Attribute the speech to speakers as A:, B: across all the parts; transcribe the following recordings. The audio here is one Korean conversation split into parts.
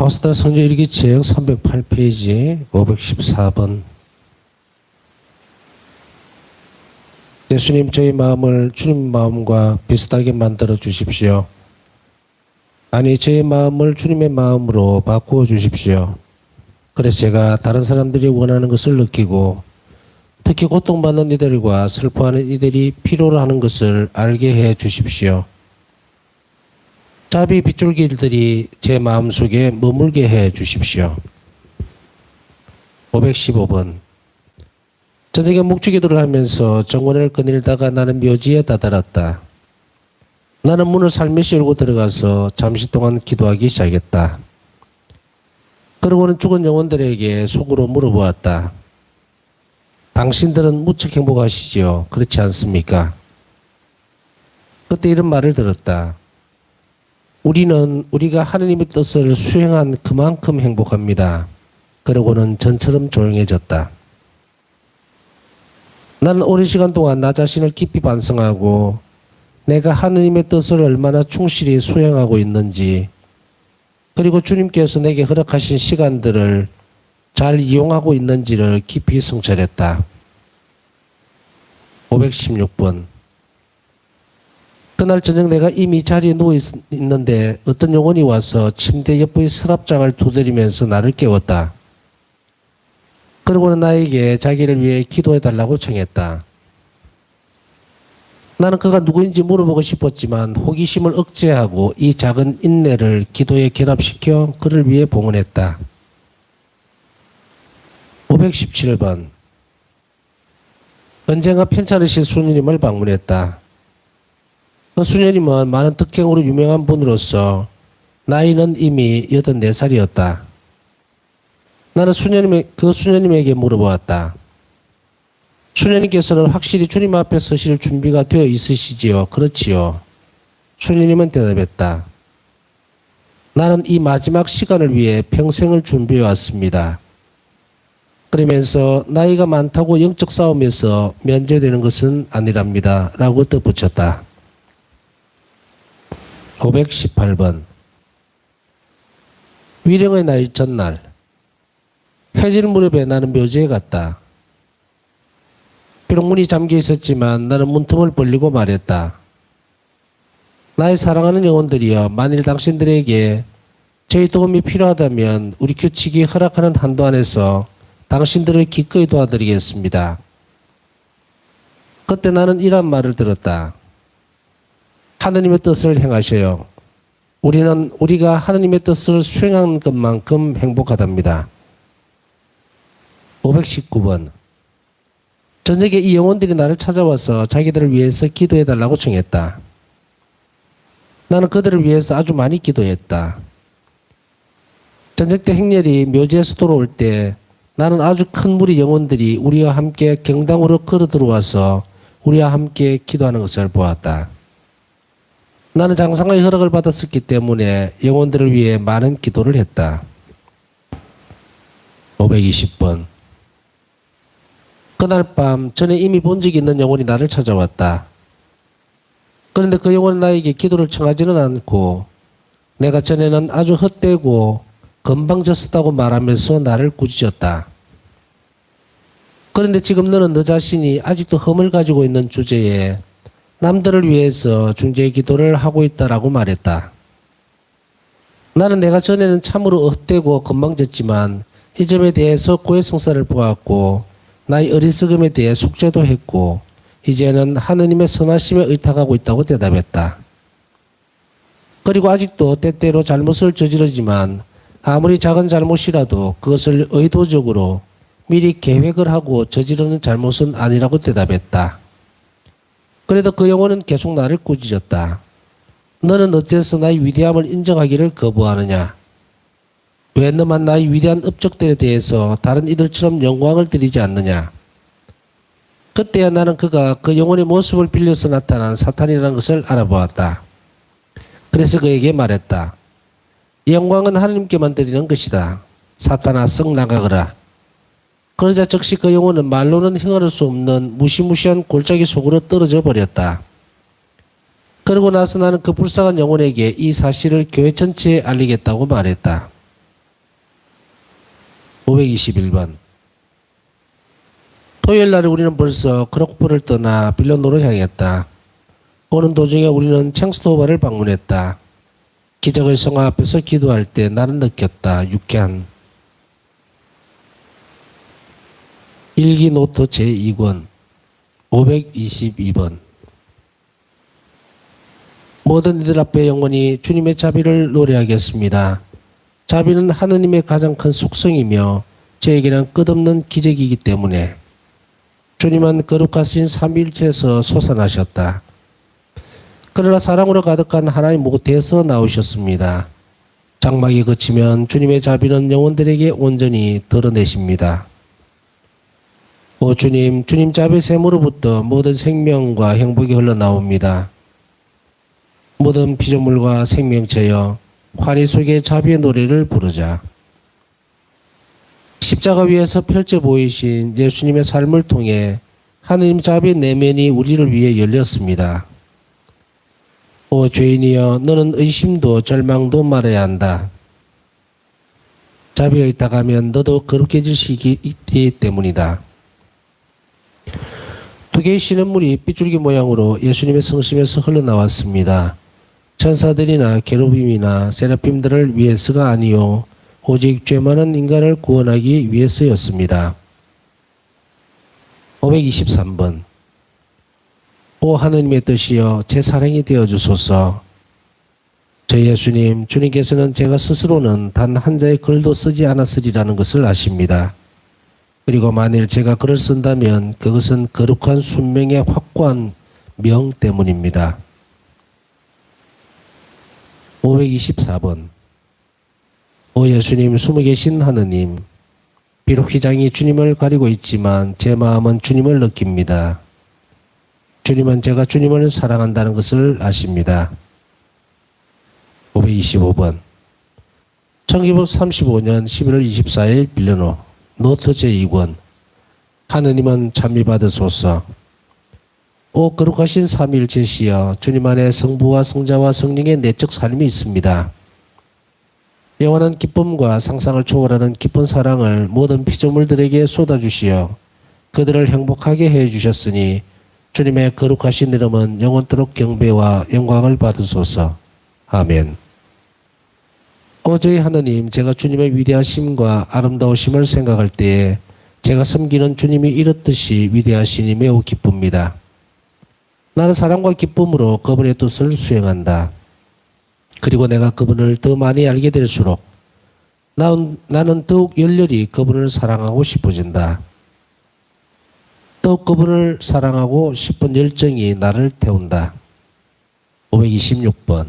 A: 아우스트라 선교 일기책 308페이지 514번. 예수님, 저희 마음을 주님 마음과 비슷하게 만들어 주십시오. 아니, 저희 마음을 주님의 마음으로 바꾸어 주십시오. 그래서 제가 다른 사람들이 원하는 것을 느끼고, 특히 고통받는 이들과 슬퍼하는 이들이 필요로 하는 것을 알게 해 주십시오. 자비 빗줄기들이 제 마음속에 머물게 해 주십시오. 515번. 저녁에 묵주기도를 하면서 정원을 거닐다가 나는 묘지에 다다랐다. 나는 문을 살며시 열고 들어가서 잠시 동안 기도하기 시작했다. 그러고는 죽은 영혼들에게 속으로 물어보았다. 당신들은 무척 행복하시지요? 그렇지 않습니까? 그때 이런 말을 들었다. 우리는 우리가 하느님의 뜻을 수행한 그만큼 행복합니다. 그러고는 전처럼 조용해졌다. 나는 오랜 시간 동안 나 자신을 깊이 반성하고 내가 하느님의 뜻을 얼마나 충실히 수행하고 있는지, 그리고 주님께서 내게 허락하신 시간들을 잘 이용하고 있는지를 깊이 성찰했다. 516번. 그날 저녁 내가 이미 자리에 누워 있는데 어떤 영혼이 와서 침대 옆의 서랍장을 두드리면서 나를 깨웠다. 그러고는 나에게 자기를 위해 기도해달라고 청했다. 나는 그가 누구인지 물어보고 싶었지만 호기심을 억제하고 이 작은 인내를 기도에 결합시켜 그를 위해 봉헌했다. 517번. 언젠가 편찮으신 수녀님을 방문했다. 그 수녀님은 많은 덕행으로 유명한 분으로서 나이는 이미 84살이었다. 나는 그 수녀님에게 물어보았다. 수녀님께서는 확실히 주님 앞에 서실 준비가 되어 있으시지요? 그렇지요. 수녀님은 대답했다. 나는 이 마지막 시간을 위해 평생을 준비해 왔습니다. 그러면서 나이가 많다고 영적 싸움에서 면제되는 것은 아니랍니다. 라고 덧붙였다. 518번. 위령의 날 전날. 해질 무렵에 나는 묘지에 갔다. 비록 문이 잠겨 있었지만 나는 문틈을 벌리고 말했다. 나의 사랑하는 영혼들이여, 만일 당신들에게 저희 도움이 필요하다면 우리 규칙이 허락하는 한도 안에서 당신들을 기꺼이 도와드리겠습니다. 그때 나는 이런 말을 들었다. 하느님의 뜻을 행하셔요. 우리는 우리가 하느님의 뜻을 수행한 것만큼 행복하답니다. 519번. 저녁에 이 영혼들이 나를 찾아와서 자기들을 위해서 기도해달라고 청했다. 나는 그들을 위해서 아주 많이 기도했다. 저녁 때 행렬이 묘지에서 돌아올 때 나는 아주 큰 무리 영혼들이 우리와 함께 경당으로 걸어 들어와서 우리와 함께 기도하는 것을 보았다. 나는 장상의 허락을 받았었기 때문에 영혼들을 위해 많은 기도를 했다. 520번. 그날 밤 전에 이미 본 적이 있는 영혼이 나를 찾아왔다. 그런데 그 영혼은 나에게 기도를 청하지는 않고 내가 전에는 아주 헛되고 건방졌었다고 말하면서 나를 꾸짖었다. 그런데 지금 너는 너 자신이 아직도 흠을 가지고 있는 주제에 남들을 위해서 중재 기도를 하고 있다라고 말했다. 나는 내가 전에는 참으로 헛되고 건방졌지만 이 점에 대해서 고해성사를 보았고 나의 어리석음에 대해 숙제도 했고 이제는 하느님의 선하심에 의탁하고 있다고 대답했다. 그리고 아직도 때때로 잘못을 저지르지만 아무리 작은 잘못이라도 그것을 의도적으로 미리 계획을 하고 저지르는 잘못은 아니라고 대답했다. 그래도 그 영혼은 계속 나를 꾸짖었다. 너는 어째서 나의 위대함을 인정하기를 거부하느냐? 왜 너만 나의 위대한 업적들에 대해서 다른 이들처럼 영광을 드리지 않느냐? 그때야 나는 그가 그 영혼의 모습을 빌려서 나타난 사탄이라는 것을 알아보았다. 그래서 그에게 말했다. 이 영광은 하나님께만 드리는 것이다. 사탄아, 썩 나가거라. 그러자 즉시 그 영혼은 말로는 행할 수 없는 무시무시한 골짜기 속으로 떨어져 버렸다. 그러고 나서 나는 그 불쌍한 영혼에게 이 사실을 교회 전체에 알리겠다고 말했다. 521번. 토요일 날 우리는 벌써 크로크포를 떠나 빌런도로 향했다. 오는 도중에 우리는 챈스토바를 방문했다. 기적의 성화 앞에서 기도할 때 나는 느꼈다. 유쾌한 일기 노트 제2권 522번. 모든 이들 앞에 영원히 주님의 자비를 노래하겠습니다. 자비는 하느님의 가장 큰 속성이며 저에게는 끝없는 기적이기 때문에 주님은 거룩하신 삼위일체에서 솟아나셨다. 그러나 사랑으로 가득한 하나님 모태에서 나오셨습니다. 장막이 그치면 주님의 자비는 영혼들에게 온전히 드러내십니다. 오 주님, 주님 자비 샘으로부터 모든 생명과 행복이 흘러나옵니다. 모든 피조물과 생명체여 환희 속에 자비의 노래를 부르자. 십자가 위에서 펼쳐 보이신 예수님의 삶을 통해 하느님 자비의 내면이 우리를 위해 열렸습니다. 오 죄인이여, 너는 의심도 절망도 말아야 한다. 자비가 있다가면 너도 거룩해질 수 있기 때문이다. 두 개의 시냇물이 빗줄기 모양으로 예수님의 성심에서 흘러나왔습니다. 천사들이나 게르빔이나 세라핌들을 위해서가 아니요 오직 죄 많은 인간을 구원하기 위해서였습니다. 523번. 오 하느님의 뜻이여 제 사랑이 되어주소서. 저 예수님, 주님께서는 제가 스스로는 단 한 자의 글도 쓰지 않았으리라는 것을 아십니다. 그리고 만일 제가 글을 쓴다면 그것은 거룩한 순명의 확고한 명 때문입니다. 524번. 오 예수님, 숨어 계신 하느님, 비록 휘장이 주님을 가리고 있지만 제 마음은 주님을 느낍니다. 주님은 제가 주님을 사랑한다는 것을 아십니다. 525번. 1935년 11월 24일 빌런도 노트 제2권. 하느님은 찬미받으소서. 오 거룩하신 삼위일체시여, 주님 안에 성부와 성자와 성령의 내적 삶이 있습니다. 영원한 기쁨과 상상을 초월하는 깊은 사랑을 모든 피조물들에게 쏟아주시어 그들을 행복하게 해주셨으니 주님의 거룩하신 이름은 영원토록 경배와 영광을 받으소서. 아멘. 오 저희 하느님, 제가 주님의 위대하심과 아름다우심을 생각할 때에 제가 섬기는 주님이 이렇듯이 위대하시니 매우 기쁩니다. 나는 사랑과 기쁨으로 그분의 뜻을 수행한다. 그리고 내가 그분을 더 많이 알게 될수록 나는 더욱 열렬히 그분을 사랑하고 싶어진다. 더욱 그분을 사랑하고 싶은 열정이 나를 태운다. 526번.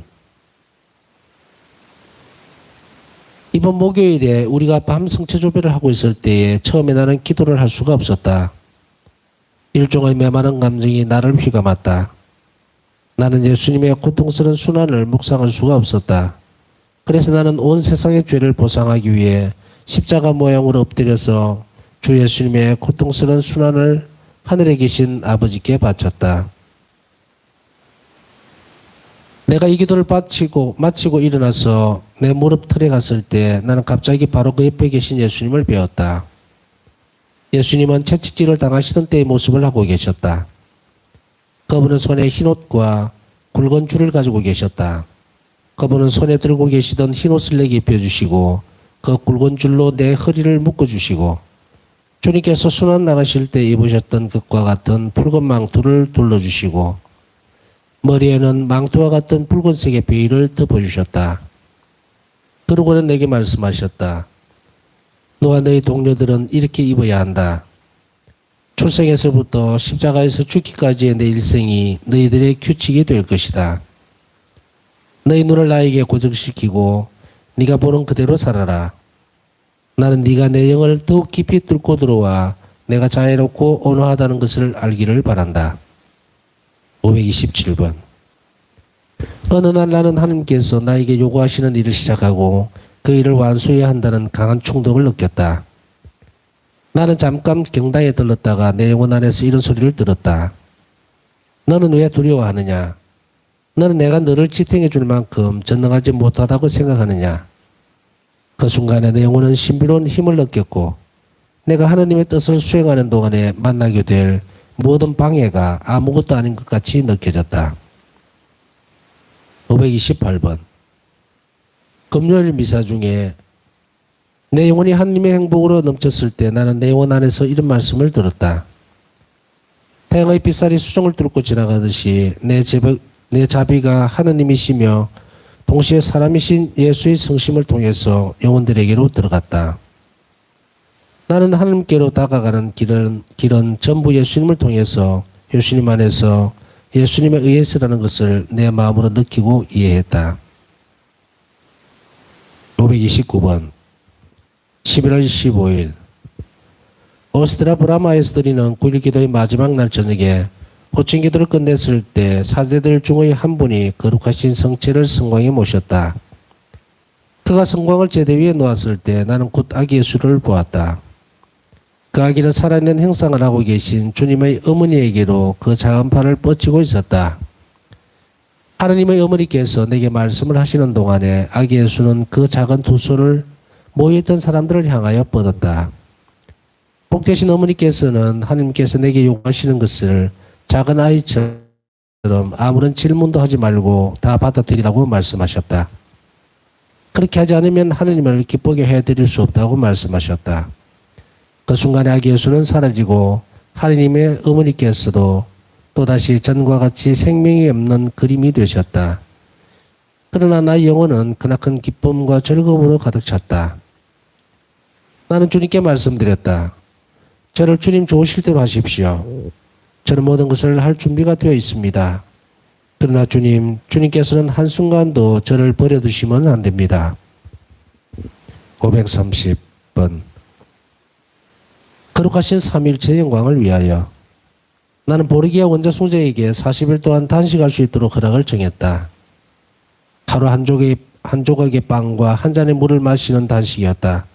A: 이번 목요일에 우리가 밤 성체조배를 하고 있을 때에 처음에 나는 기도를 할 수가 없었다. 일종의 메마른 감정이 나를 휘감았다. 나는 예수님의 고통스러운 순환을 묵상할 수가 없었다. 그래서 나는 온 세상의 죄를 보상하기 위해 십자가 모양으로 엎드려서 주 예수님의 고통스러운 순환을 하늘에 계신 아버지께 바쳤다. 내가 이 기도를 마치고 일어나서 내 무릎 털에 갔을 때 나는 갑자기 바로 그 옆에 계신 예수님을 배웠다. 예수님은 채찍질을 당하시던 때의 모습을 하고 계셨다. 그분은 손에 흰옷과 굵은 줄을 가지고 계셨다. 그분은 손에 들고 계시던 흰옷을 내게 입혀주시고 그 굵은 줄로 내 허리를 묶어주시고 주님께서 순환 나가실 때 입으셨던 것과 같은 붉은 망토를 둘러주시고 머리에는 망토와 같은 붉은색의 베일을 덮어주셨다. 그러고는 내게 말씀하셨다. 너와 너희 동료들은 이렇게 입어야 한다. 출생에서부터 십자가에서 죽기까지의 내 일생이 너희들의 규칙이 될 것이다. 너희 눈을 나에게 고정시키고 네가 보는 그대로 살아라. 나는 네가 내 영을 더욱 깊이 뚫고 들어와 내가 자애롭고 온화하다는 것을 알기를 바란다. 527번. 어느 날 나는 하나님께서 나에게 요구하시는 일을 시작하고 그 일을 완수해야 한다는 강한 충동을 느꼈다. 나는 잠깐 경당에 들렀다가 내 영혼 안에서 이런 소리를 들었다. 너는 왜 두려워하느냐? 너는 내가 너를 지탱해 줄 만큼 전능하지 못하다고 생각하느냐? 그 순간에 내 영혼은 신비로운 힘을 느꼈고 내가 하나님의 뜻을 수행하는 동안에 만나게 될 모든 방해가 아무것도 아닌 것 같이 느껴졌다. 528번. 금요일 미사 중에 내 영혼이 하나님의 행복으로 넘쳤을 때 나는 내 영혼 안에서 이런 말씀을 들었다. 태양의 빛살이 수정을 뚫고 지나가듯이 내 자비가 하느님이시며 동시에 사람이신 예수의 성심을 통해서 영혼들에게로 들어갔다. 나는 하나님께로 다가가는 길은 전부 예수님을 통해서 예수님 안에서 예수님에 의해서라는 것을 내 마음으로 느끼고 이해했다. 529번. 11월 15일. 오스트라 브라마에서 드리는 9일 기도의 마지막 날 저녁에 호칭 기도를 끝냈을 때 사제들 중의 한 분이 거룩하신 성체를 성광에 모셨다. 그가 성광을 제대 위에 놓았을 때 나는 곧 아기 예수를 보았다. 그 아기는 살아있는 형상을 하고 계신 주님의 어머니에게로 그 작은 팔을 뻗치고 있었다. 하나님의 어머니께서 내게 말씀을 하시는 동안에 아기 예수는 그 작은 두 손을 모여있던 사람들을 향하여 뻗었다. 복되신 어머니께서는 하나님께서 내게 요구하시는 것을 작은 아이처럼 아무런 질문도 하지 말고 다 받아들이라고 말씀하셨다. 그렇게 하지 않으면 하나님을 기쁘게 해드릴 수 없다고 말씀하셨다. 그 순간에 아기 예수는 사라지고 하나님의 어머니께서도 또다시 전과 같이 생명이 없는 그림이 되셨다. 그러나 나의 영혼은 크나큰 기쁨과 즐거움으로 가득 찼다. 나는 주님께 말씀드렸다. 저를 주님 좋으실 대로 하십시오. 저는 모든 것을 할 준비가 되어 있습니다. 그러나 주님께서는 한순간도 저를 버려두시면 안 됩니다. 530번. 거룩하신 삼위일체의 영광을 위하여 나는 보르기아 원자 숭자에게 40일 동안 단식할 수 있도록 허락을 정했다. 하루 한 조각의 빵과 한 잔의 물을 마시는 단식이었다.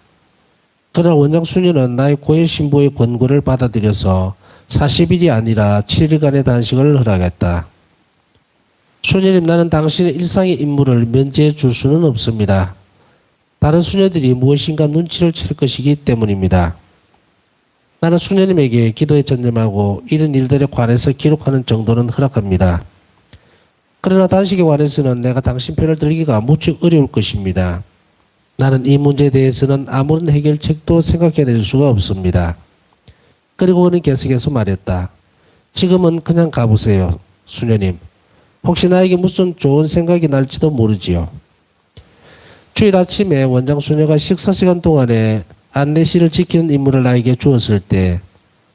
A: 그러나 원장 수녀는 나의 고해 신부의 권고를 받아들여서 40일이 아니라 7일간의 단식을 허락했다. 수녀님, 나는 당신의 일상의 임무를 면제해 줄 수는 없습니다. 다른 수녀들이 무엇인가 눈치를 챌 것이기 때문입니다. 나는 수녀님에게 기도에 전념하고 이런 일들에 관해서 기록하는 정도는 허락합니다. 그러나 단식에 관해서는 내가 당신 편을 들기가 무척 어려울 것입니다. 나는 이 문제에 대해서는 아무런 해결책도 생각해낼 수가 없습니다. 그리고 그는 계속해서 말했다. 지금은 그냥 가보세요, 수녀님. 혹시 나에게 무슨 좋은 생각이 날지도 모르지요. 주일 아침에 원장 수녀가 식사 시간 동안에 안내실을 지키는 임무를 나에게 주었을 때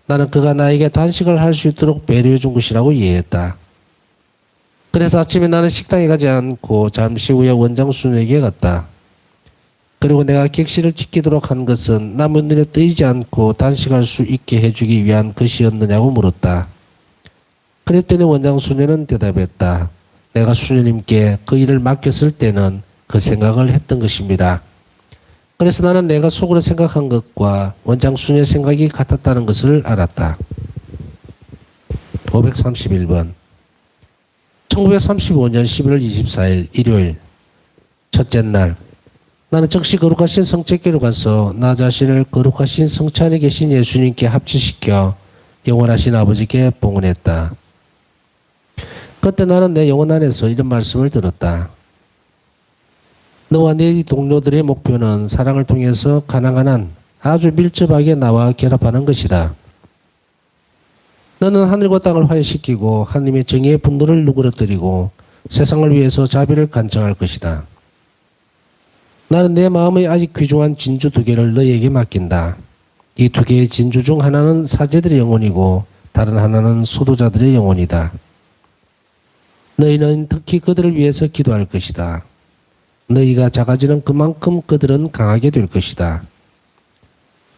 A: 나는 그가 나에게 단식을 할 수 있도록 배려해 준 것이라고 이해했다. 그래서 아침에 나는 식당에 가지 않고 잠시 후에 원장 수녀에게 갔다. 그리고 내가 객실을 지키도록 한 것은 남의 눈에 띄지 않고 단식할 수 있게 해주기 위한 것이었느냐고 물었다. 그랬더니 원장 수녀는 대답했다. 내가 수녀님께 그 일을 맡겼을 때는 그 생각을 했던 것입니다. 그래서 나는 내가 속으로 생각한 것과 원장 수녀의 생각이 같았다는 것을 알았다. 531번. 1935년 11월 24일 일요일 첫째 날, 나는 즉시 거룩하신 성체께로 가서 나 자신을 거룩하신 성체 안에 계신 예수님께 합치시켜 영원하신 아버지께 봉헌했다. 그때 나는 내 영혼 안에서 이런 말씀을 들었다. 너와 네 동료들의 목표는 사랑을 통해서 가능한 한 아주 밀접하게 나와 결합하는 것이다. 너는 하늘과 땅을 화해시키고 하나님의 정의의 분노를 누그러뜨리고 세상을 위해서 자비를 간청할 것이다. 나는 내 마음의 아직 귀중한 진주 2개를 너희에게 맡긴다. 이 2개의 진주 중 하나는 사제들의 영혼이고 다른 하나는 수도자들의 영혼이다. 너희는 특히 그들을 위해서 기도할 것이다. 너희가 작아지는 그만큼 그들은 강하게 될 것이다.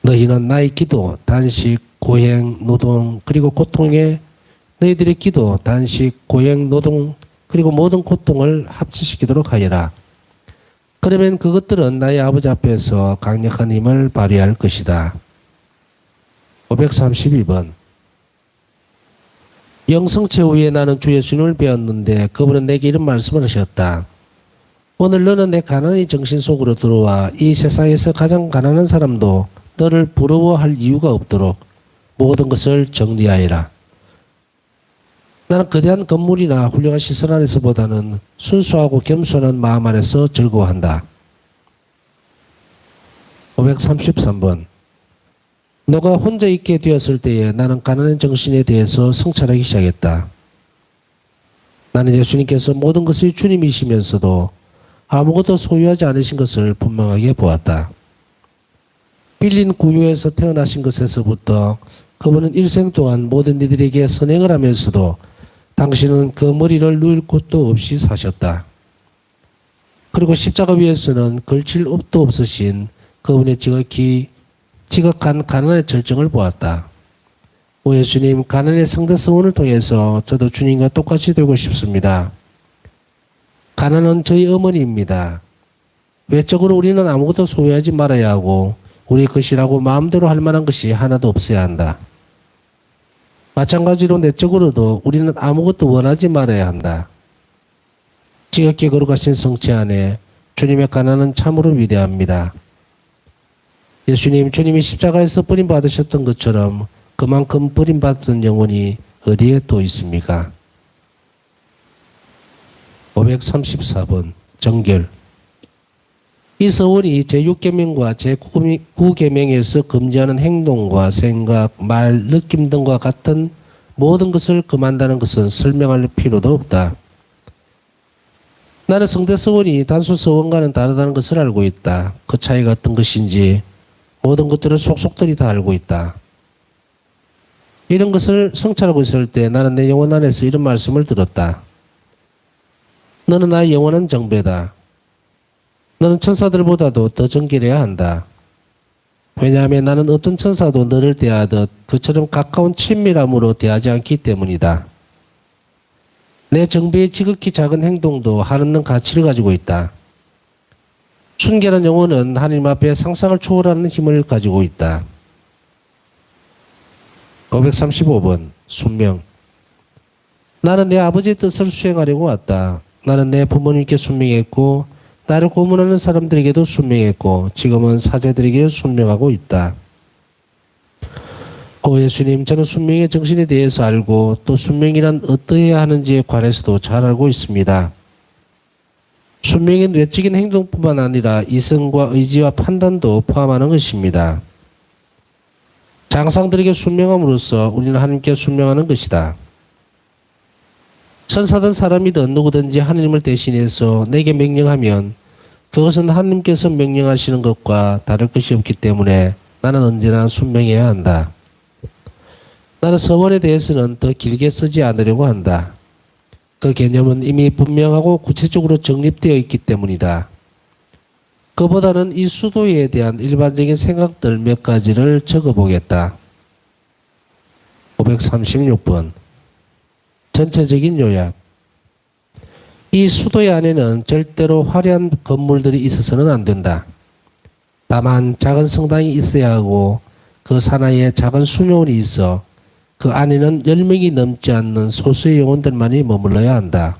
A: 너희는 나의 기도, 단식, 고행, 노동, 그리고 고통에 너희들의 기도, 단식, 고행, 노동, 그리고 모든 고통을 합치시키도록 하여라. 그러면 그것들은 나의 아버지 앞에서 강력한 힘을 발휘할 것이다. 532번. 영성체 후에 나는 주 예수님을 배웠는데 그분은 내게 이런 말씀을 하셨다. 오늘 너는 내 가난의 정신 속으로 들어와 이 세상에서 가장 가난한 사람도 너를 부러워할 이유가 없도록 모든 것을 정리하여라. 나는 거대한 건물이나 훌륭한 시설 안에서보다는 순수하고 겸손한 마음 안에서 즐거워한다. 533번. 너가 혼자 있게 되었을 때에 나는 가난한 정신에 대해서 성찰하기 시작했다. 나는 예수님께서 모든 것이 주님이시면서도 아무것도 소유하지 않으신 것을 분명하게 보았다. 빌린 구유에서 태어나신 것에서부터 그분은 일생 동안 모든 이들에게 선행을 하면서도 당신은 그 머리를 누일 곳도 없이 사셨다. 그리고 십자가 위에서는 걸칠 옷도 없으신 그분의 지극한 가난의 절정을 보았다. 오 예수님, 가난의 성대 서원을 통해서 저도 주님과 똑같이 되고 싶습니다. 가난은 저희 어머니입니다. 외적으로 우리는 아무것도 소유하지 말아야 하고 우리 것이라고 마음대로 할 만한 것이 하나도 없어야 한다. 마찬가지로 내적으로도 우리는 아무것도 원하지 말아야 한다. 지극히 거룩하신 성체 안에 주님의 가난은 참으로 위대합니다. 예수님, 주님이 십자가에서 버림받으셨던 것처럼 그만큼 버림받던 영혼이 어디에 또 있습니까? 534번 정결. 이 서원이 제6계명과 제9계명에서 금지하는 행동과 생각, 말, 느낌 등과 같은 모든 것을 금한다는 것은 설명할 필요도 없다. 나는 성대 서원이 단수 서원과는 다르다는 것을 알고 있다. 그 차이가 어떤 것인지 모든 것들을 속속들이 다 알고 있다. 이런 것을 성찰하고 있을 때 나는 내 영혼 안에서 이런 말씀을 들었다. 너는 나의 영원한 정배다. 너는 천사들보다도 더 정결해야 한다. 왜냐하면 나는 어떤 천사도 너를 대하듯 그처럼 가까운 친밀함으로 대하지 않기 때문이다. 내 정배의 지극히 작은 행동도 한없는 가치를 가지고 있다. 순결한 영혼은 하나님 앞에 상상을 초월하는 힘을 가지고 있다. 535번 순명. 나는 내 아버지의 뜻을 수행하려고 왔다. 나는 내 부모님께 순명했고 나를 고문하는 사람들에게도 순명했고 지금은 사제들에게 순명하고 있다. 오 예수님, 저는 순명의 정신에 대해서 알고 또 순명이란 어떠해야 하는지에 관해서도 잘 알고 있습니다. 순명은 외적인 행동뿐만 아니라 이성과 의지와 판단도 포함하는 것입니다. 장상들에게 순명함으로써 우리는 하나님께 순명하는 것이다. 천사든 사람이든 누구든지 하나님을 대신해서 내게 명령하면 그것은 하나님께서 명령하시는 것과 다를 것이 없기 때문에 나는 언제나 순명해야 한다. 나는 서원에 대해서는 더 길게 쓰지 않으려고 한다. 그 개념은 이미 분명하고 구체적으로 정립되어 있기 때문이다. 그보다는 이 수도에 대한 일반적인 생각들 몇 가지를 적어보겠다. 536번 전체적인 요약. 이 수도의 안에는 절대로 화려한 건물들이 있어서는 안 된다. 다만 작은 성당이 있어야 하고 그 사나이에 작은 수녀원이 있어 그 안에는 10명이 넘지 않는 소수의 영혼들만이 머물러야 한다.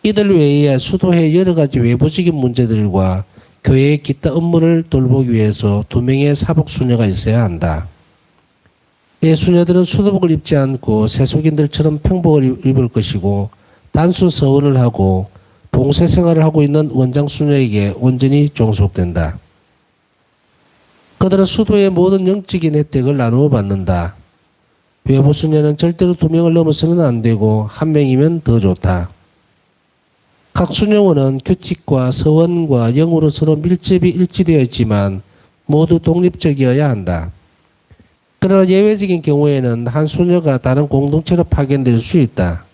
A: 이들 외에 수도의 여러 가지 외부적인 문제들과 교회의 기타 업무를 돌보기 위해서 2명의 사복 수녀가 있어야 한다. 이 수녀들은 수도복을 입지 않고 세속인들처럼 평복을 입을 것이고 단수 서원을 하고 봉쇄 생활을 하고 있는 원장 수녀에게 온전히 종속된다. 그들은 수도의 모든 영적인 혜택을 나누어 받는다. 외부 수녀는 절대로 2명을 넘어서는 안 되고 1명이면 더 좋다. 각 수녀원은 규칙과 서원과 영으로 서로 밀접히 일치되어 있지만 모두 독립적이어야 한다. 그러나 예외적인 경우에는 한 수녀가 다른 공동체로 파견될 수 있다.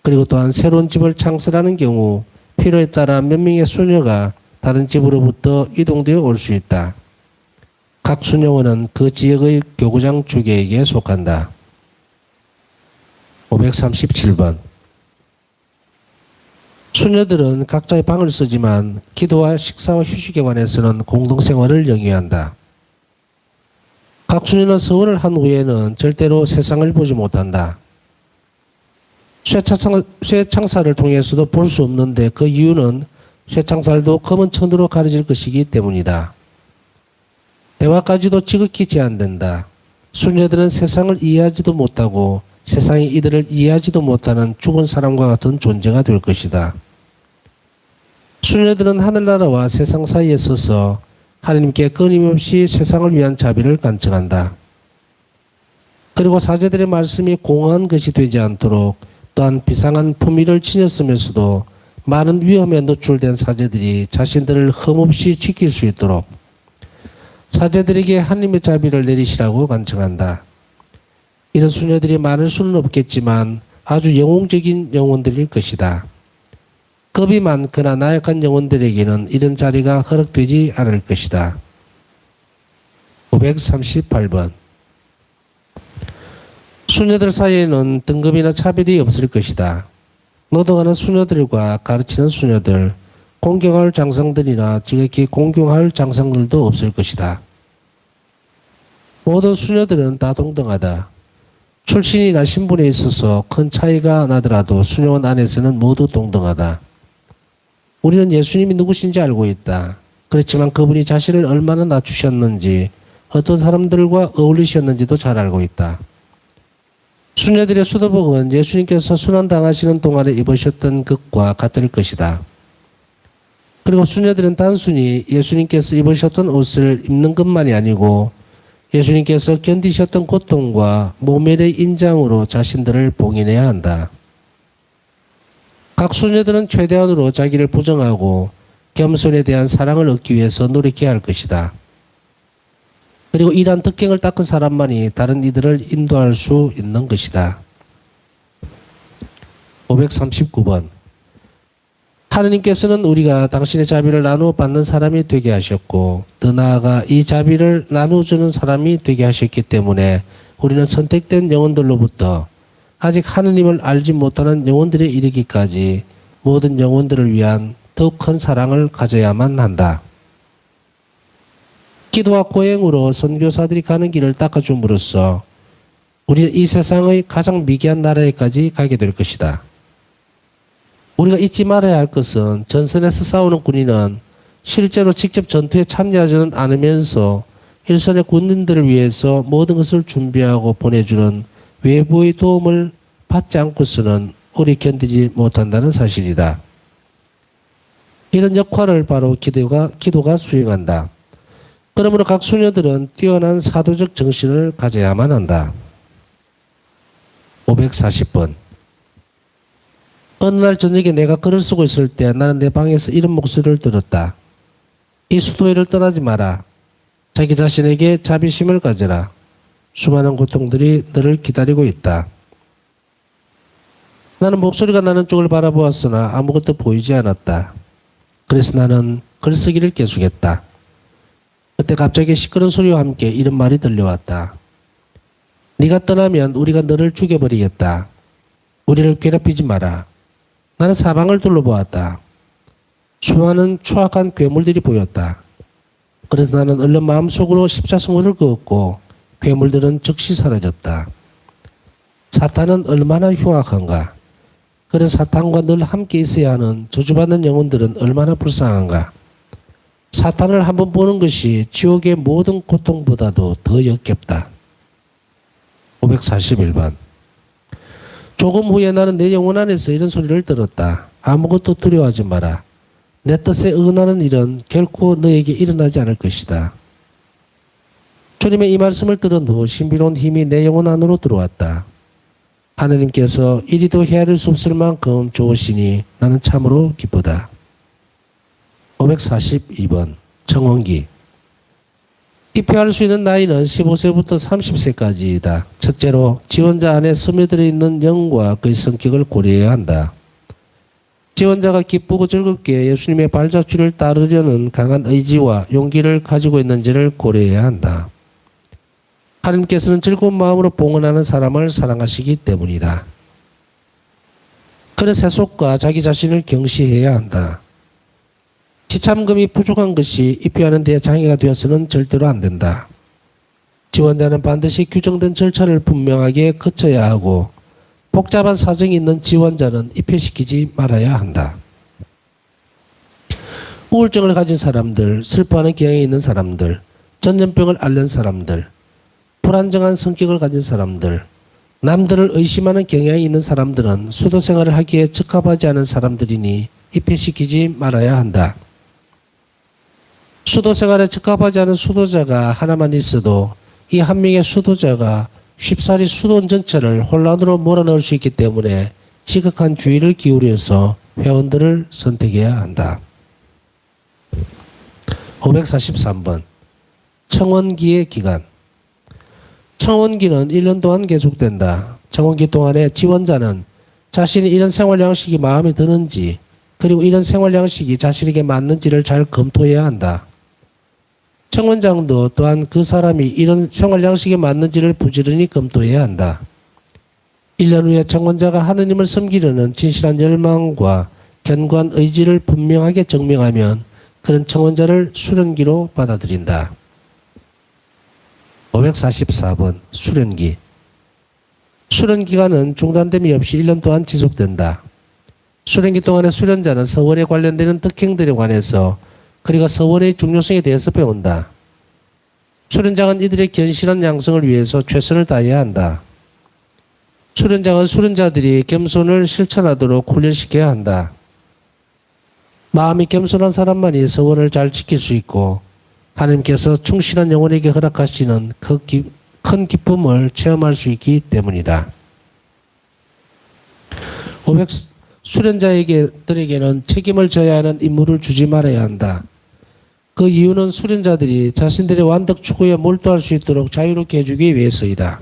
A: 그리고 또한 새로운 집을 창설하는 경우 필요에 따라 몇 명의 수녀가 다른 집으로부터 이동되어 올 수 있다. 각 수녀원은 그 지역의 교구장 주교에게 속한다. 537번 수녀들은 각자의 방을 쓰지만 기도와 식사와 휴식에 관해서는 공동생활을 영위한다. 각 수녀는 서원을 한 후에는 절대로 세상을 보지 못한다. 쇠창살을 통해서도 볼 수 없는데 그 이유는 쇠창살도 검은 천으로 가려질 것이기 때문이다. 대화까지도 지극히 제한된다. 수녀들은 세상을 이해하지도 못하고 세상이 이들을 이해하지도 못하는 죽은 사람과 같은 존재가 될 것이다. 수녀들은 하늘나라와 세상 사이에 서서 하나님께 끊임없이 세상을 위한 자비를 간청한다. 그리고 사제들의 말씀이 공허한 것이 되지 않도록 또한 비상한 품위를 지녔으면서도 많은 위험에 노출된 사제들이 자신들을 흠없이 지킬 수 있도록 사제들에게 하나님의 자비를 내리시라고 간청한다. 이런 수녀들이 많을 수는 없겠지만 아주 영웅적인 영혼들일 것이다. 겁이 많거나 나약한 영혼들에게는 이런 자리가 허락되지 않을 것이다. 538번 수녀들 사이에는 등급이나 차별이 없을 것이다. 노동하는 수녀들과 가르치는 수녀들, 공경할 장상들이나 지극히 공경할 장상들도 없을 것이다. 모든 수녀들은 다 동등하다. 출신이나 신분에 있어서 큰 차이가 나더라도 수녀원 안에서는 모두 동등하다. 우리는 예수님이 누구신지 알고 있다. 그렇지만 그분이 자신을 얼마나 낮추셨는지, 어떤 사람들과 어울리셨는지도 잘 알고 있다. 수녀들의 수도복은 예수님께서 순환당하시는 동안에 입으셨던 것과 같을 것이다. 그리고 수녀들은 단순히 예수님께서 입으셨던 옷을 입는 것만이 아니고 예수님께서 견디셨던 고통과 모멸의 인장으로 자신들을 봉인해야 한다. 각 수녀들은 최대한으로 자기를 부정하고 겸손에 대한 사랑을 얻기 위해서 노력해야 할 것이다. 그리고 이러한 특징을 닦은 사람만이 다른 이들을 인도할 수 있는 것이다. 539번 하느님께서는 우리가 당신의 자비를 나누어 받는 사람이 되게 하셨고 더 나아가 이 자비를 나누어주는 사람이 되게 하셨기 때문에 우리는 선택된 영혼들로부터 아직 하느님을 알지 못하는 영혼들에 이르기까지 모든 영혼들을 위한 더욱 큰 사랑을 가져야만 한다. 기도와 고행으로 선교사들이 가는 길을 닦아줌으로써 우리는 이 세상의 가장 미개한 나라에까지 가게 될 것이다. 우리가 잊지 말아야 할 것은 전선에서 싸우는 군인은 실제로 직접 전투에 참여하지는 않으면서 일선의 군인들을 위해서 모든 것을 준비하고 보내주는 외부의 도움을 받지 않고서는 오래 견디지 못한다는 사실이다. 이런 역할을 바로 기도가 수행한다. 그러므로 각 수녀들은 뛰어난 사도적 정신을 가져야만 한다. 540번 어느 날 저녁에 내가 글을 쓰고 있을 때 나는 내 방에서 이런 목소리를 들었다. 이 수도회를 떠나지 마라. 자기 자신에게 자비심을 가져라. 수많은 고통들이 너를 기다리고 있다. 나는 목소리가 나는 쪽을 바라보았으나 아무것도 보이지 않았다. 그래서 나는 글쓰기를 계속했다. 그때 갑자기 시끄러운 소리와 함께 이런 말이 들려왔다. 네가 떠나면 우리가 너를 죽여버리겠다. 우리를 괴롭히지 마라. 나는 사방을 둘러보았다. 수많은 추악한 괴물들이 보였다. 그래서 나는 얼른 마음속으로 십자수모를 그었고 괴물들은 즉시 사라졌다. 사탄은 얼마나 흉악한가. 그런 사탄과 늘 함께 있어야 하는 저주받는 영혼들은 얼마나 불쌍한가. 사탄을 한번 보는 것이 지옥의 모든 고통보다도 더 역겹다. 541번 조금 후에 나는 내 영혼 안에서 이런 소리를 들었다. 아무것도 두려워하지 마라. 내 뜻에 응하는 일은 결코 너에게 일어나지 않을 것이다. 주님의 이 말씀을 들은 후 신비로운 힘이 내 영혼 안으로 들어왔다. 하느님께서 이리도 헤아릴 수 없을 만큼 좋으시니 나는 참으로 기쁘다. 542번 청혼기 입회할 수 있는 나이는 15세부터 30세까지이다. 첫째로 지원자 안에 스며들어 있는 영과 그의 성격을 고려해야 한다. 지원자가 기쁘고 즐겁게 예수님의 발자취를 따르려는 강한 의지와 용기를 가지고 있는지를 고려해야 한다. 하나님께서는 즐거운 마음으로 봉헌하는 사람을 사랑하시기 때문이다. 그런 세속과 자기 자신을 경시해야 한다. 지참금이 부족한 것이 입회하는 데 장애가 되어서는 절대로 안 된다. 지원자는 반드시 규정된 절차를 분명하게 거쳐야 하고 복잡한 사정이 있는 지원자는 입회시키지 말아야 한다. 우울증을 가진 사람들, 슬퍼하는 경향이 있는 사람들, 전염병을 앓는 사람들, 불안정한 성격을 가진 사람들, 남들을 의심하는 경향이 있는 사람들은 수도 생활을 하기에 적합하지 않은 사람들이니 입회시키지 말아야 한다. 수도 생활에 적합하지 않은 수도자가 하나만 있어도 이 한 명의 수도자가 쉽사리 수도원 전체를 혼란으로 몰아넣을 수 있기 때문에 지극한 주의를 기울여서 회원들을 선택해야 한다. 543번 청원기의 기간. 청원기는 1년 동안 계속된다. 청원기 동안에 지원자는 자신이 이런 생활 양식이 마음에 드는지 그리고 이런 생활 양식이 자신에게 맞는지를 잘 검토해야 한다. 청원장도 또한 그 사람이 이런 생활 양식에 맞는지를 부지런히 검토해야 한다. 1년 후에 청원자가 하느님을 섬기려는 진실한 열망과 견고한 의지를 분명하게 증명하면 그런 청원자를 수련기로 받아들인다. 544번 수련기. 수련기간은 중단됨이 없이 1년 동안 지속된다. 수련기 동안에 수련자는 서원에 관련되는 덕행들에 관해서 그리고 서원의 중요성에 대해서 배운다. 수련장은 이들의 견실한 양성을 위해서 최선을 다해야 한다. 수련장은 수련자들이 겸손을 실천하도록 훈련시켜야 한다. 마음이 겸손한 사람만이 서원을 잘 지킬 수 있고 하나님께서 충실한 영혼에게 허락하시는 큰 기쁨을 체험할 수 있기 때문이다. 수련자들에게는 책임을 져야 하는 임무를 주지 말아야 한다. 그 이유는 수련자들이 자신들의 완덕 추구에 몰두할 수 있도록 자유롭게 해주기 위해서이다.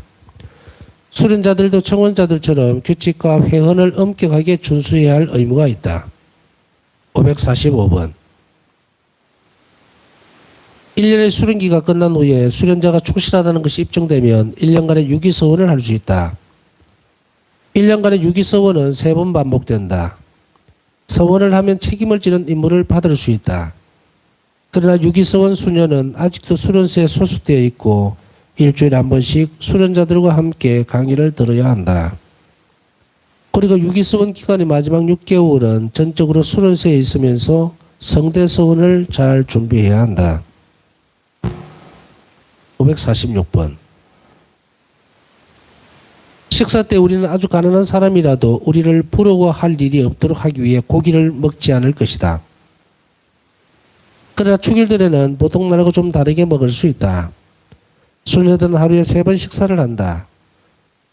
A: 수련자들도 청원자들처럼 규칙과 회헌을 엄격하게 준수해야 할 의무가 있다. 545번 1년의 수련기가 끝난 후에 수련자가 충실하다는 것이 입증되면 1년간의 유기서원을 할 수 있다. 1년간의 유기서원은 3번 반복된다. 서원을 하면 책임을 지는 임무를 받을 수 있다. 그러나 유기서원 수녀는 아직도 수련소에 소속되어 있고 일주일에 한 번씩 수련자들과 함께 강의를 들어야 한다. 그리고 유기서원 기간의 마지막 6개월은 전적으로 수련소에 있으면서 성대서원을 잘 준비해야 한다. 546번 식사 때 우리는 아주 가난한 사람이라도 우리를 부러워할 일이 없도록 하기 위해 고기를 먹지 않을 것이다. 그러나 축일들에는 보통 날하고 좀 다르게 먹을 수 있다. 수녀들은 하루에 3번 식사를 한다.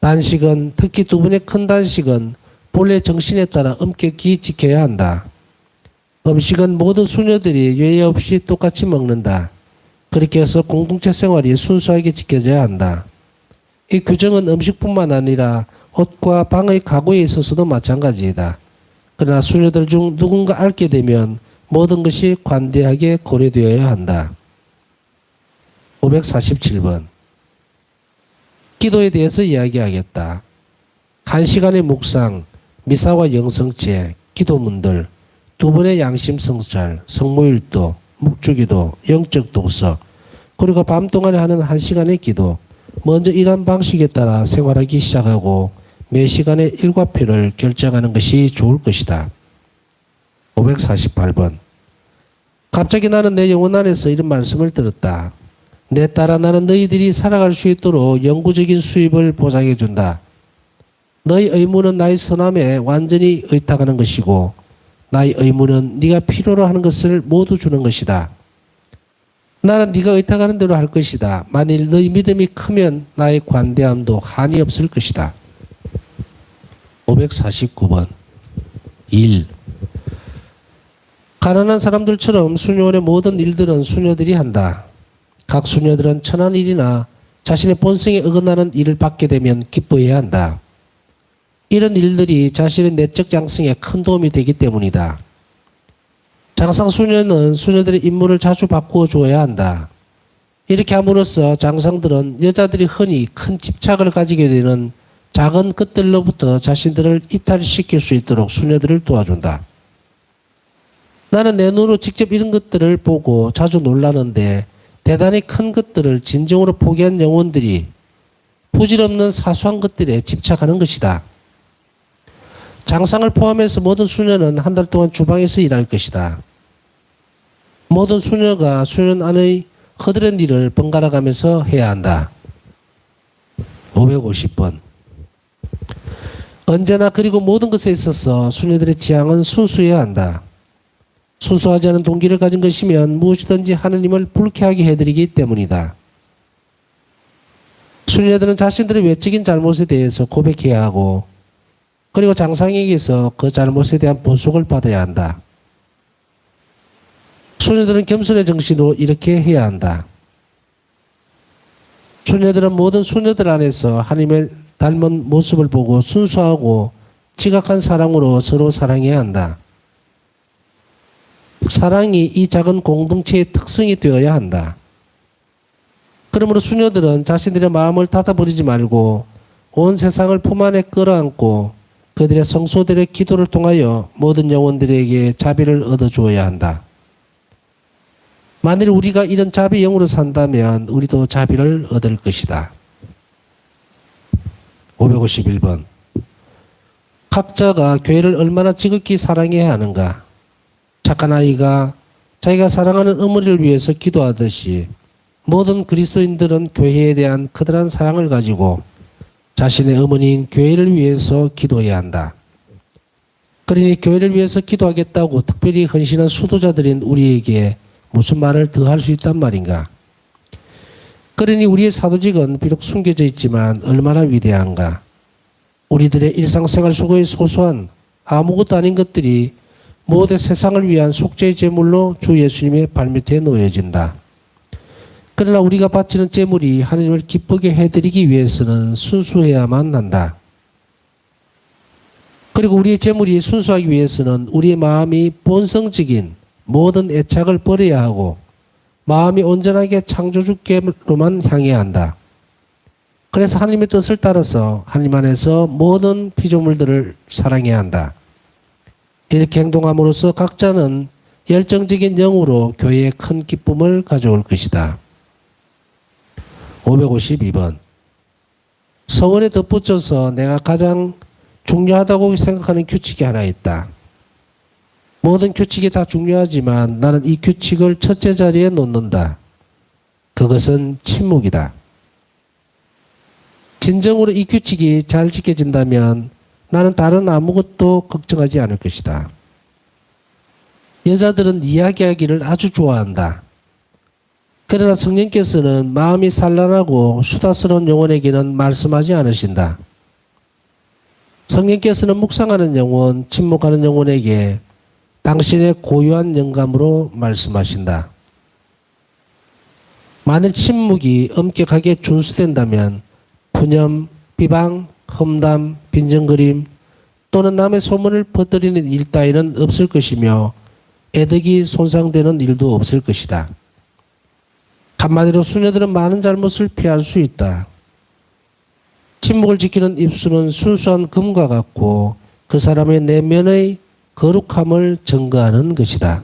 A: 단식은 특히 2번의 큰 단식은 본래 정신에 따라 엄격히 지켜야 한다. 음식은 모든 수녀들이 예외 없이 똑같이 먹는다. 그렇게 해서 공동체 생활이 순수하게 지켜져야 한다. 이 규정은 음식뿐만 아니라 옷과 방의 가구에 있어서도 마찬가지이다. 그러나 수녀들 중 누군가 앓게 되면 모든 것이 관대하게 고려되어야 한다. 547번 기도에 대해서 이야기하겠다. 1시간의 묵상, 미사와 영성체, 기도문들, 2번의 양심성찰, 성모일도, 묵주기도, 영적 독서, 그리고 밤 동안에 하는 1시간의 기도, 먼저 일한 방식에 따라 생활하기 시작하고 매 시간에 일과표를 결정하는 것이 좋을 것이다. 548번 갑자기 나는 내 영혼 안에서 이런 말씀을 들었다. 내 딸아 나는 너희들이 살아갈 수 있도록 영구적인 수입을 보장해 준다. 너희 의무는 나의 선함에 완전히 의탁하는 것이고 나의 의무는 네가 필요로 하는 것을 모두 주는 것이다. 나는 네가 의탁하는 대로 할 것이다. 만일 너희 믿음이 크면 나의 관대함도 한이 없을 것이다. 549번 1. 가난한 사람들처럼 수녀원의 모든 일들은 수녀들이 한다. 각 수녀들은 천한 일이나 자신의 본성에 어긋나는 일을 받게 되면 기뻐해야 한다. 이런 일들이 자신의 내적 양성에 큰 도움이 되기 때문이다. 장상 수녀는 수녀들의 임무를 자주 바꾸어 주어야 한다. 이렇게 함으로써 장상들은 여자들이 흔히 큰 집착을 가지게 되는 작은 것들로부터 자신들을 이탈시킬 수 있도록 수녀들을 도와준다. 나는 내 눈으로 직접 이런 것들을 보고 자주 놀라는데 대단히 큰 것들을 진정으로 포기한 영혼들이 부질없는 사소한 것들에 집착하는 것이다. 장상을 포함해서 모든 수녀는 한 달 동안 주방에서 일할 것이다. 모든 수녀가 수년 안의 허드렛 일을 번갈아 가면서 해야 한다. 550번. 언제나 그리고 모든 것에 있어서 수녀들의 지향은 순수해야 한다. 순수하지 않은 동기를 가진 것이면 무엇이든지 하느님을 불쾌하게 해드리기 때문이다. 수녀들은 자신들의 외적인 잘못에 대해서 고백해야 하고 그리고 장상에게서 그 잘못에 대한 보속을 받아야 한다. 수녀들은 겸손의 정신으로 이렇게 해야 한다. 수녀들은 모든 수녀들 안에서 하나님의 닮은 모습을 보고 순수하고 지각한 사랑으로 서로 사랑해야 한다. 사랑이 이 작은 공동체의 특성이 되어야 한다. 그러므로 수녀들은 자신들의 마음을 닫아버리지 말고 온 세상을 품 안에 끌어안고 그들의 성소들의 기도를 통하여 모든 영혼들에게 자비를 얻어주어야 한다. 만일 우리가 이런 자비 영으로 산다면 우리도 자비를 얻을 것이다. 551번. 각자가 교회를 얼마나 지극히 사랑해야 하는가. 착한 아이가 자기가 사랑하는 어머니를 위해서 기도하듯이 모든 그리스도인들은 교회에 대한 커다란 사랑을 가지고 자신의 어머니인 교회를 위해서 기도해야 한다. 그러니 교회를 위해서 기도하겠다고 특별히 헌신한 수도자들인 우리에게 무슨 말을 더 할 수 있단 말인가. 그러니 우리의 사도직은 비록 숨겨져 있지만 얼마나 위대한가. 우리들의 일상생활 속의 소소한 아무것도 아닌 것들이 모든 세상을 위한 속죄의 제물로 주 예수님의 발밑에 놓여진다. 그러나 우리가 바치는 제물이 하나님을 기쁘게 해드리기 위해서는 순수해야만 한다. 그리고 우리의 제물이 순수하기 위해서는 우리의 마음이 본성적인 모든 애착을 버려야 하고 마음이 온전하게 창조주께로만 향해야 한다. 그래서 하나님의 뜻을 따라서 하나님 안에서 모든 피조물들을 사랑해야 한다. 이렇게 행동함으로써 각자는 열정적인 영으로 교회에 큰 기쁨을 가져올 것이다. 552번. 서원에 덧붙여서 내가 가장 중요하다고 생각하는 규칙이 하나 있다. 모든 규칙이 다 중요하지만 나는 이 규칙을 첫째 자리에 놓는다. 그것은 침묵이다. 진정으로 이 규칙이 잘 지켜진다면 나는 다른 아무것도 걱정하지 않을 것이다. 여자들은 이야기하기를 아주 좋아한다. 그러나 성령께서는 마음이 산란하고 수다스러운 영혼에게는 말씀하지 않으신다. 성령께서는 묵상하는 영혼, 침묵하는 영혼에게 당신의 고유한 영감으로 말씀하신다. 만일 침묵이 엄격하게 준수된다면 푸념, 비방, 험담, 빈정거림 또는 남의 소문을 퍼뜨리는 일 따위는 없을 것이며 애덕이 손상되는 일도 없을 것이다. 한마디로 수녀들은 많은 잘못을 피할 수 있다. 침묵을 지키는 입술은 순수한 금과 같고 그 사람의 내면의 거룩함을 증거하는 것이다.